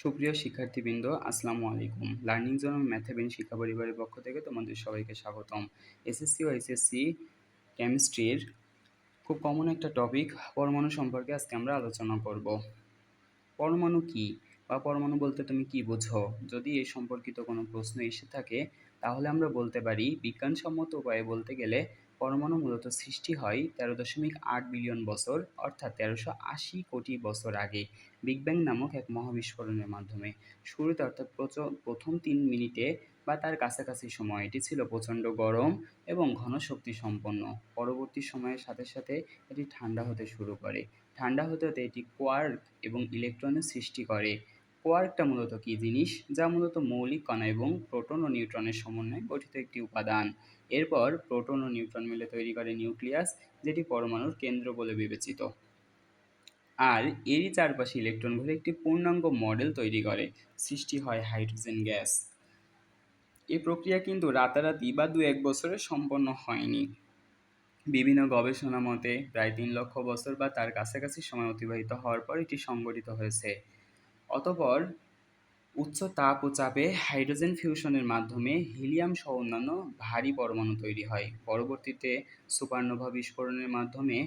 সুপ্রিয় শিক্ষার্থীবৃন্দ, আসসালামু আলাইকুম। লার্নিং জোন ম্যাথাবেন শিক্ষা পরিবারের পক্ষ থেকে তোমাদের সবাইকে স্বাগতম। এসএসসি ও এইচএসসি কেমিস্ট্রির খুব কমন একটা টপিক পরমাণু সম্পর্কে আজকে আমরা আলোচনা করব। পরমাণু কি বা পরমাণু বলতে তুমি কি বোঝো? যদি এই সম্পর্কিত কোনো প্রশ্ন এসে থাকে তাহলে আমরা বলতে পারি বিজ্ঞানসম্মত উপায়ে বলতে গেলে পরমাণু মূলত সৃষ্টি হয় 13.8 বিলিয়ন বছর অর্থাৎ 1380 কোটি বছর আগে বিগ ব্যাং নামক এক মহাবিস্ফোরণের মাধ্যমে। শুরুতে অর্থাৎ প্রথম 3 মিনিটে বা তার কাছাকাছি সময় এটি ছিল প্রচণ্ড গরম এবং ঘন শক্তি সম্পন্ন। পরবর্তী সময়ের সাথে সাথে এটি ঠান্ডা হতে শুরু করে। ঠান্ডা হতে হতে এটি কোয়ার্ক এবং ইলেকট্রনের সৃষ্টি করে। কোয়ার্কটা মূলত কী জিনিস? যা মূলত মৌলিক কণা এবং প্রোটন ও নিউট্রনের সমন্বয়ে গঠিত একটি উপাদান। এরপর প্রোটন ও নিউট্রন মিলে তৈরি করে নিউক্লিয়াস, যেটি পরমাণুর কেন্দ্র বলে বিবেচিত। আর এরই চারপাশে ইলেকট্রন ঘুরে একটি পূর্ণাঙ্গ মডেল তৈরি করে। সৃষ্টি হয় হাইড্রোজেন গ্যাস। এই প্রক্রিয়া কিন্তু রাতারাতি বা 2-1 বছরে সম্পন্ন হয়নি। বিভিন্ন গবেষণা মতে প্রায় 3 লক্ষ বছর বা তার কাছাকাছি সময় অতিবাহিত হওয়ার পর এটি সংঘটিত হয়েছে। অতঃপর উচ্চ তাপ ও চাপে হাইড্রোজেন ফিউশনের মাধ্যমে হিলিয়াম সহ অন্যান্য ভারী পরমাণু তৈরি হয়। পরবর্তীতে সুপারনোভা বিস্ফোরণের মাধ্যমে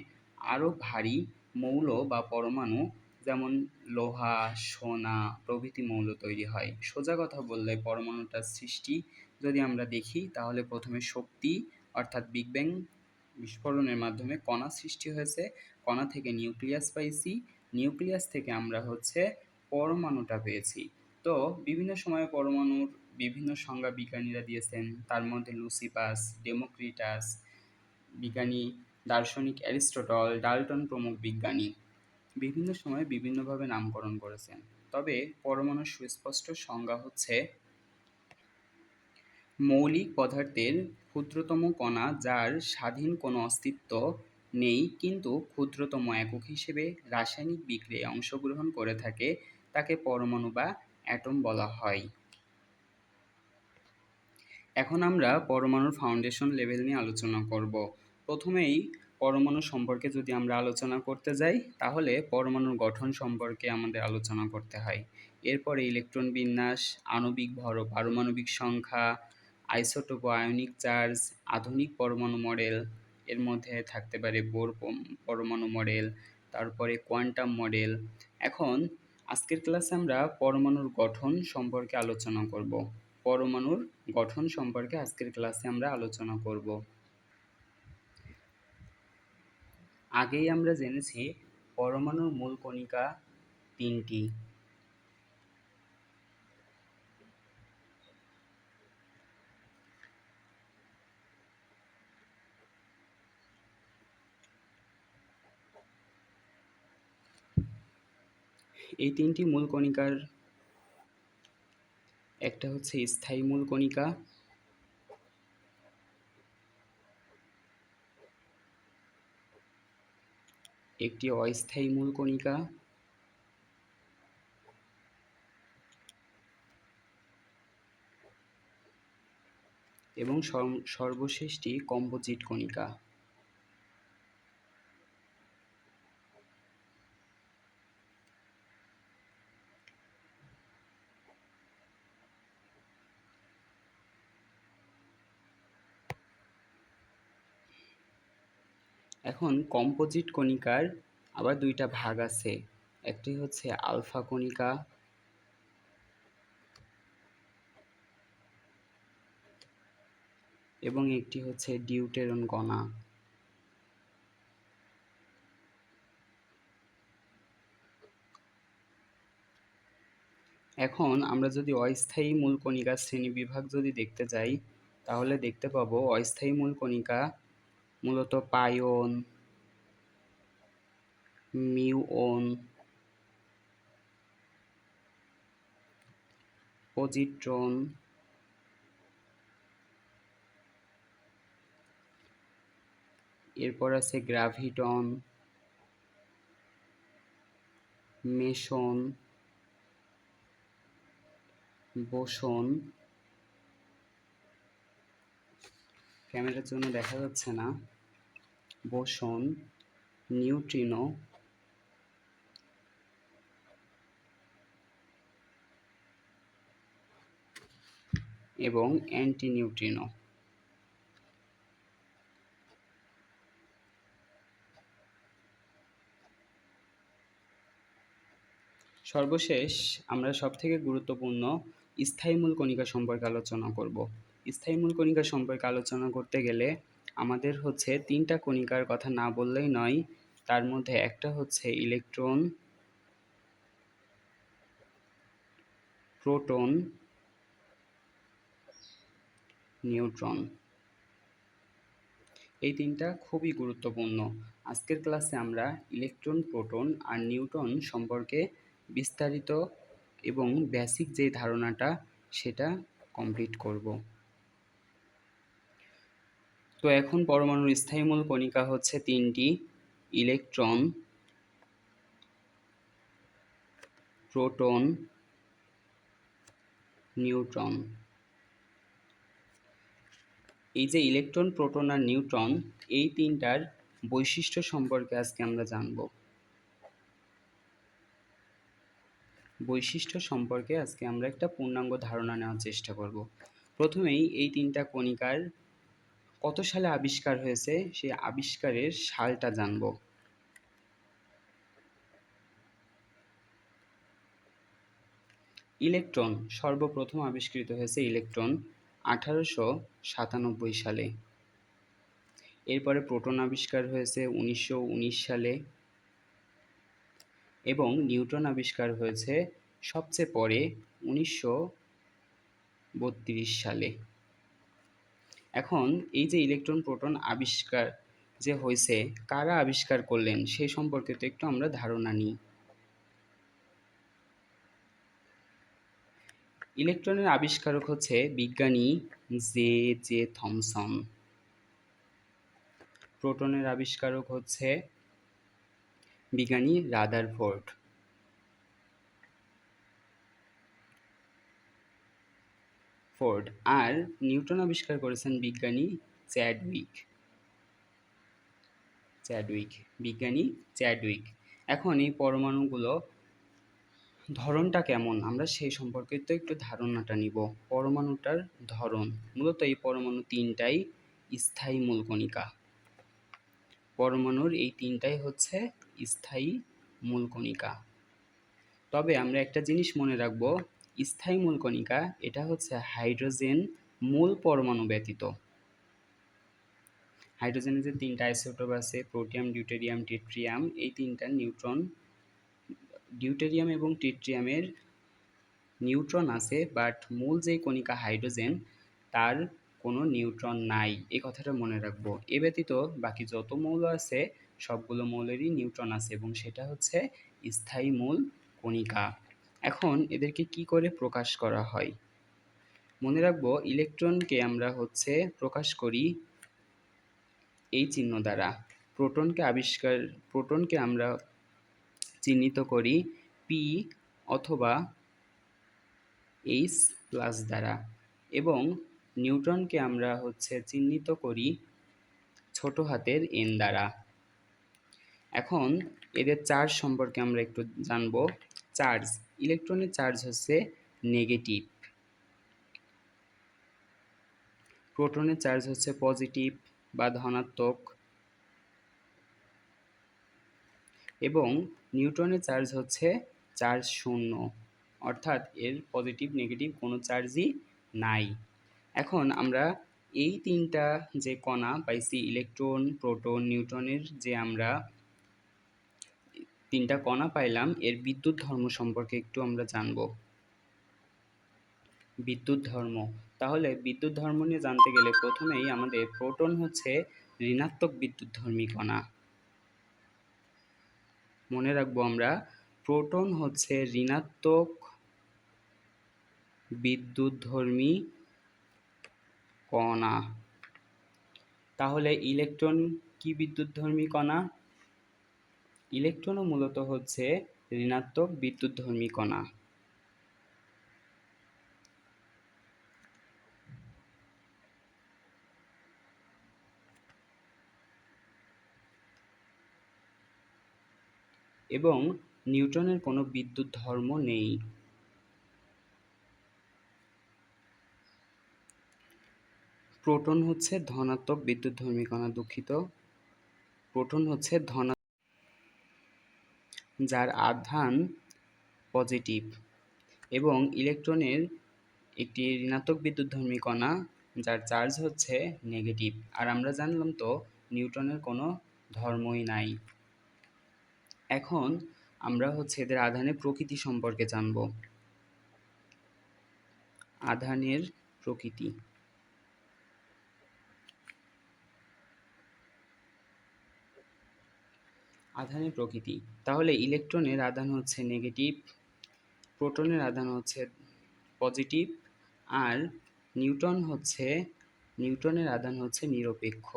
আরও ভারী মৌল বা পরমাণু যেমন লোহা, সোনা প্রভৃতি মৌল তৈরি হয়। সোজা কথা বললে পরমাণুটার সৃষ্টি যদি আমরা দেখি তাহলে প্রথমে শক্তি অর্থাৎ বিগ ব্যাং বিস্ফোরণের মাধ্যমে কণা সৃষ্টি হয়েছে। কণা থেকে নিউক্লিয়াস পাইছি, নিউক্লিয়াস থেকে আমরা পরমাণুটা পেয়েছি। তো বিভিন্ন সময়ে পরমাণুর বিভিন্ন সংজ্ঞা বিজ্ঞানীরা দিয়েছেন, তার মধ্যে লুসিপাস, ডেমোক্রিটাস, বিজ্ঞানী দার্শনিক অ্যারিস্টটল, ডাল্টন প্রমুখ বিজ্ঞানী বিভিন্ন সময়ে বিভিন্নভাবে নামকরণ করেছেন। তবে পরমাণুর সুস্পষ্ট সংজ্ঞা হচ্ছে মৌলিক পদার্থের ক্ষুদ্রতম কণা যার স্বাধীন কোনো অস্তিত্ব নেই কিন্তু ক্ষুদ্রতম একক হিসেবে রাসায়নিক বিক্রিয়ায় অংশগ্রহণ করে থাকে, তাকে পরমাণু বা অ্যাটম বলা হয়। এখন আমরা পরমাণুর ফাউন্ডেশন লেভেল নিয়ে আলোচনা করব। প্রথমেই পরমাণু সম্পর্কে যদি আমরা আলোচনা করতে যাই তাহলে পরমাণুর গঠন সম্পর্কে আমাদের আলোচনা করতে হয়। এরপরে ইলেকট্রন বিন্যাস, আণবিক ভর ও পারমাণবিক সংখ্যা, আইসোটোপ ও আয়নিক চার্জ, আধুনিক পরমাণু মডেল, এর মধ্যে থাকতে পারে বোর পরমাণু মডেল, তারপরে কোয়ান্টাম মডেল। এখন আজকের ক্লাসে আমরা পরমাণুর গঠন সম্পর্কে আলোচনা করব। পরমাণুর গঠন সম্পর্কে আজকের ক্লাসে আমরা আলোচনা করব। আগেই আমরা জেনেছি পরমাণুর মূল কণিকা 3টি। এই 3টি মূল কণিকার একটা হচ্ছে স্থায়ী মূল কণিকা, একটি অস্থায়ী মূল কণিকা এবং সর্বশেষটি কম্পোজিট কণিকা। এখন কম্পোজিট কণিকার আবার 2টা ভাগ আছে। একটি হচ্ছে আলফা কণিকা এবং একটি হচ্ছে ডিউটেরন কণা। এখন আমরা যদি অস্থায়ী মূল কণিকার শ্রেণীবিভাগ যদি দেখতে যাই তাহলে দেখতে পাবো অস্থায়ী মূল কণিকা মূলত পাইওন, মিউওন, পজিট্রন, এরপর আছে গ্রাভিটন, মেসন, বোসন, ক্যামেরার জন্য দেখা যাচ্ছে না, বোসন, নিউট্রিনো, এবং অ্যান্টিনিউট্রিনো। সর্বশেষ আমরা সবথেকে গুরুত্বপূর্ণ স্থায়ী মূল কণিকা সম্পর্কে আলোচনা করব। স্থায়ী মূল কণিকা সম্পর্কে আলোচনা করতে গেলে আমাদের হচ্ছে তিনটা কণিকার কথা না বললেই নয়। তার মধ্যে একটা হচ্ছে ইলেকট্রন, প্রোটন, নিউট্রন। এই তিনটা খুবই গুরুত্বপূর্ণ। আজকের ক্লাসে আমরা ইলেকট্রন, প্রোটন আর নিউট্রন সম্পর্কে বিস্তারিত এবং বেসিক যে ধারণাটা সেটা কমপ্লিট করব। তো এখন পরমাণুর স্থায়ী মূল কণিকা হচ্ছে তিনটি: ইলেকট্রন, প্রোটন, নিউট্রন। এই যে ইলেকট্রন, প্রোটন আর নিউট্রন, এই তিনটার বৈশিষ্ট্য সম্পর্কে আজকে আমরা জানব। বৈশিষ্ট্য সম্পর্কে আজকে আমরা একটা পূর্ণাঙ্গ ধারণা নেওয়ার চেষ্টা করব। প্রথমেই এই তিনটা কণিকার কত সালে আবিষ্কার হয়েছে সেই আবিষ্কারের সালটা জানব। ইলেকট্রন সর্বপ্রথম আবিষ্কৃত হয়েছে ইলেকট্রন 1897 সালে। এরপরে প্রোটন আবিষ্কার হয়েছে 1919 সালে এবং নিউট্রন আবিষ্কার হয়েছে সবচেয়ে পরে 1932 সালে। এখন এই যে ইলেকট্রন, প্রোটন আবিষ্কার যে হয়েছে, কারা আবিষ্কার করলেন সেই সম্পর্কে তো একটু আমরা ধারণা নিই। ইলেকট্রনের আবিষ্কারক হচ্ছে বিজ্ঞানী জে জে থমসন। প্রোটনের আবিষ্কারক হচ্ছে বিজ্ঞানী রাদারফোর্ড। আর নিউটন আবিষ্কার করেছেন বিজ্ঞানী চ্যাডউইক। এখন এই পরমাণুগুলো ধরনটা কেমন আমরা সেই সম্পর্কে তো একটু ধারণাটা নিব। পরমাণুটার ধরন, মূলত এই পরমাণু তিনটাই স্থায়ী মূল কণিকা। পরমাণুর এই তিনটাই হচ্ছে স্থায়ী মূল কণিকা। তবে আমরা একটা জিনিস মনে রাখবো, স্থায়ী মূল কণিকা এটা হচ্ছে হাইড্রোজেন মূল পরমাণু ব্যতীত। হাইড্রোজেনের যে তিনটা আইসোটোপ আছে, প্রোটিয়াম, ডিউটেরিয়াম, ট্রিটিয়াম, এই তিনটা নিউট্রন, ডিউটেরিয়াম এবং ট্রিটিয়ামের নিউট্রন আছে, বাট মূল যে কণিকা হাইড্রোজেন তার কোনো নিউট্রন নাই, এই কথাটা মনে রাখবো। এ ব্যতীত বাকি যত মৌল আছে সবগুলো মৌলেরই নিউট্রন আছে এবং সেটা হচ্ছে স্থায়ী মূল কণিকা। এখন এদেরকে কি করে প্রকাশ করা হয়? মনে রাখবো, ইলেকট্রনকে আমরা হচ্ছে প্রকাশ করি এই চিহ্ন দ্বারা। প্রোটনকে আমরা চিহ্নিত করি পি অথবা এইচ প্লাস দ্বারা এবং নিউট্রনকে আমরা হচ্ছে চিহ্নিত করি ছোট হাতের এন দ্বারা। এখন এদের চার্জ সম্পর্কে আমরা একটু জানব। চার্জ, ইলেকট্রনের চার্জ হচ্ছে নেগেটিভ, প্রোটনের চার্জ হচ্ছে পজিটিভ বা ধনাত্মক এবং নিউট্রনের চার্জ হচ্ছে চার্জ শূন্য, অর্থাৎ এর পজিটিভ নেগেটিভ কোনো চার্জই নাই। এখন আমরা এই তিনটা যে কণা পাইছি, ইলেকট্রন, প্রোটন, নিউট্রনের যে আমরা তিনটা কণা পাইলাম, এর বিদ্যুৎ ধর্ম সম্পর্কে একটু আমরা জানব। বিদ্যুৎ ধর্ম, তাহলে বিদ্যুৎ ধর্ম নিয়ে জানতে গেলে প্রথমেই আমাদের প্রোটন হচ্ছে ঋণাত্মক বিদ্যুৎধর্মী কণা। মনে রাখবো আমরা, প্রোটন হচ্ছে ঋণাত্মক বিদ্যুৎধর্মী কণা। তাহলে ইলেকট্রন কি বিদ্যুৎধর্মী কণা? ইলেকট্রনও মূলত হচ্ছে ঋণাত্মক বিদ্যুৎধর্মী কণা। এবং নিউটনের কোনো বিদ্যুৎ ধর্ম নেই। প্রোটন হচ্ছে ধনাত্মক বিদ্যুৎধর্মী কণা, দুঃখিত। প্রোটন হচ্ছে যার আধান পজিটিভ, এবং ইলেকট্রনের একটি ঋণাত্মক বিদ্যুৎধর্মী কণা যার চার্জ হচ্ছে নেগেটিভ। আর আমরা জানলাম তো নিউটনের কোনো ধর্মই নাই। এখন আমরা এদের আধানের প্রকৃতি সম্পর্কে জানব। আধানের প্রকৃতি। আধানের প্রকৃতি, তাহলে ইলেকট্রনের আধান হচ্ছে নেগেটিভ, প্রোটনের আধান হচ্ছে পজিটিভ, আর নিউটনের আধান হচ্ছে নিরপেক্ষ।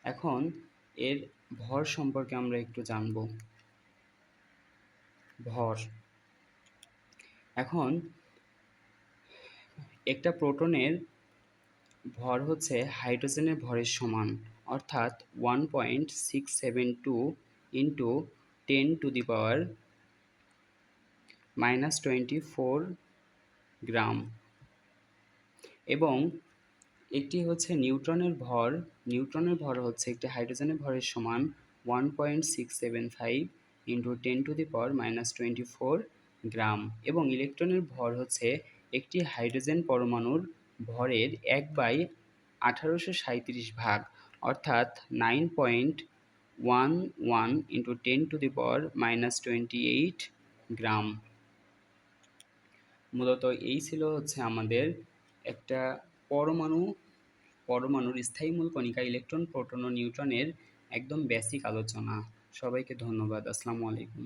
এখন এর ভর সম্পর্কে আমরা একটু জানব। ভর, এখন একটা প্রোটনের ভর হচ্ছে হাইড্রোজেনের ভরের সমান, অর্থাৎ 1.672 ইন্টু 10⁻⁻24 গ্রাম। এবং একটি হচ্ছে নিউটনের ভর হচ্ছে একটি হাইড্রোজেনের ভরের সমান 1.675 ইন্টু 10⁻⁻24 গ্রাম। এবং ইলেকট্রনের ভর হচ্ছে একটি হাইড্রোজেন পরমাণুর ভরের 1/1837 ভাগ, অর্থাৎ 9.11 ইন্টু 10⁻⁻28 গ্রাম। মূলত এই ছিল আমাদের একটা পরমাণুর স্থায়ী মূল কণিকা, ইলেকট্রন, প্রোটন ও নিউট্রনের একদম বেসিক আলোচনা। সবাইকে ধন্যবাদ। আসসালামু আলাইকুম।